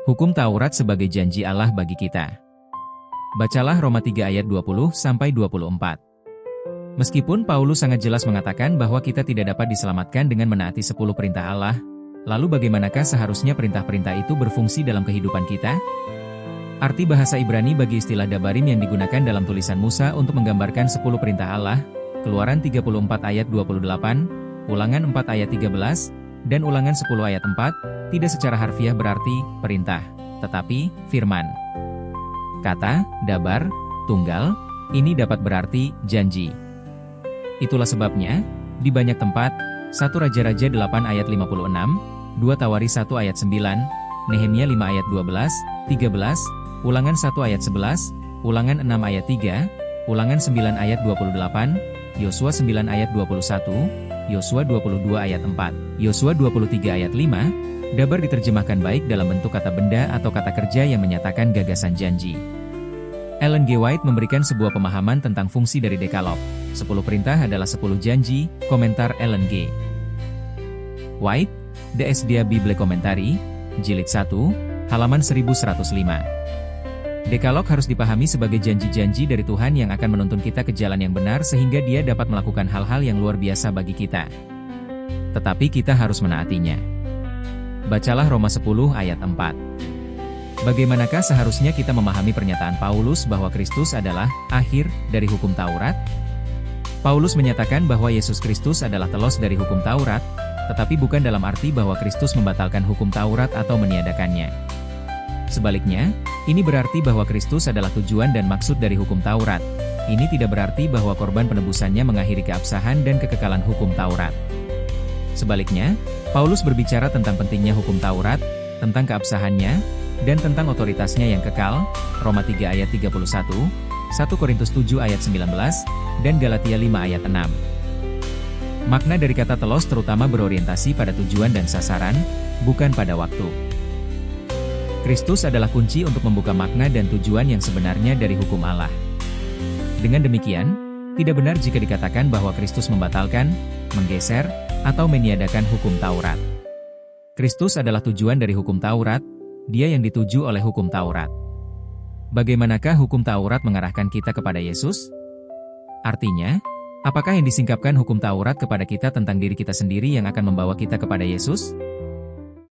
Hukum Taurat sebagai janji Allah bagi kita. Bacalah Roma 3 ayat 20-24. Meskipun Paulus sangat jelas mengatakan bahwa kita tidak dapat diselamatkan dengan menaati 10 perintah Allah, lalu bagaimanakah seharusnya perintah-perintah itu berfungsi dalam kehidupan kita? Arti bahasa Ibrani bagi istilah dabarim yang digunakan dalam tulisan Musa untuk menggambarkan 10 perintah Allah, Keluaran 34 ayat 28, Ulangan 4 ayat 13, dan Ulangan 10 ayat 4, tidak secara harfiah berarti perintah, tetapi firman. Kata dabar, tunggal, ini dapat berarti janji. Itulah sebabnya, di banyak tempat, 1 Raja-Raja 8 ayat 56, 2 Tawari 1 ayat 9, Nehemia 5 ayat 12, 13, Ulangan 1 ayat 11, Ulangan 6 ayat 3, Ulangan 9 ayat 28, Yosua 9 ayat 21, Yosua 22 ayat 4, Yosua 23 ayat 5, dabar diterjemahkan baik dalam bentuk kata benda atau kata kerja yang menyatakan gagasan janji. Ellen G. White memberikan sebuah pemahaman tentang fungsi dari Dekalog. 10 perintah adalah 10 janji, komentar Ellen G. White, The Esdia Bible Commentary, Jilid 1, halaman 1105. Dekalog harus dipahami sebagai janji-janji dari Tuhan yang akan menuntun kita ke jalan yang benar sehingga Dia dapat melakukan hal-hal yang luar biasa bagi kita. Tetapi kita harus menaatinya. Bacalah Roma 10 ayat 4. Bagaimanakah seharusnya kita memahami pernyataan Paulus bahwa Kristus adalah akhir dari hukum Taurat? Paulus menyatakan bahwa Yesus Kristus adalah telos dari hukum Taurat, tetapi bukan dalam arti bahwa Kristus membatalkan hukum Taurat atau meniadakannya. Sebaliknya, ini berarti bahwa Kristus adalah tujuan dan maksud dari hukum Taurat. Ini tidak berarti bahwa korban penebusannya mengakhiri keabsahan dan kekekalan hukum Taurat. Sebaliknya, Paulus berbicara tentang pentingnya hukum Taurat, tentang keabsahannya, dan tentang otoritasnya yang kekal, Roma 3 ayat 31, 1 Korintus 7 ayat 19, dan Galatia 5 ayat 6. Makna dari kata telos terutama berorientasi pada tujuan dan sasaran, bukan pada waktu. Kristus adalah kunci untuk membuka makna dan tujuan yang sebenarnya dari hukum Allah. Dengan demikian, tidak benar jika dikatakan bahwa Kristus membatalkan, menggeser, atau meniadakan hukum Taurat. Kristus adalah tujuan dari hukum Taurat, Dia yang dituju oleh hukum Taurat. Bagaimanakah hukum Taurat mengarahkan kita kepada Yesus? Artinya, apakah yang disingkapkan hukum Taurat kepada kita tentang diri kita sendiri yang akan membawa kita kepada Yesus?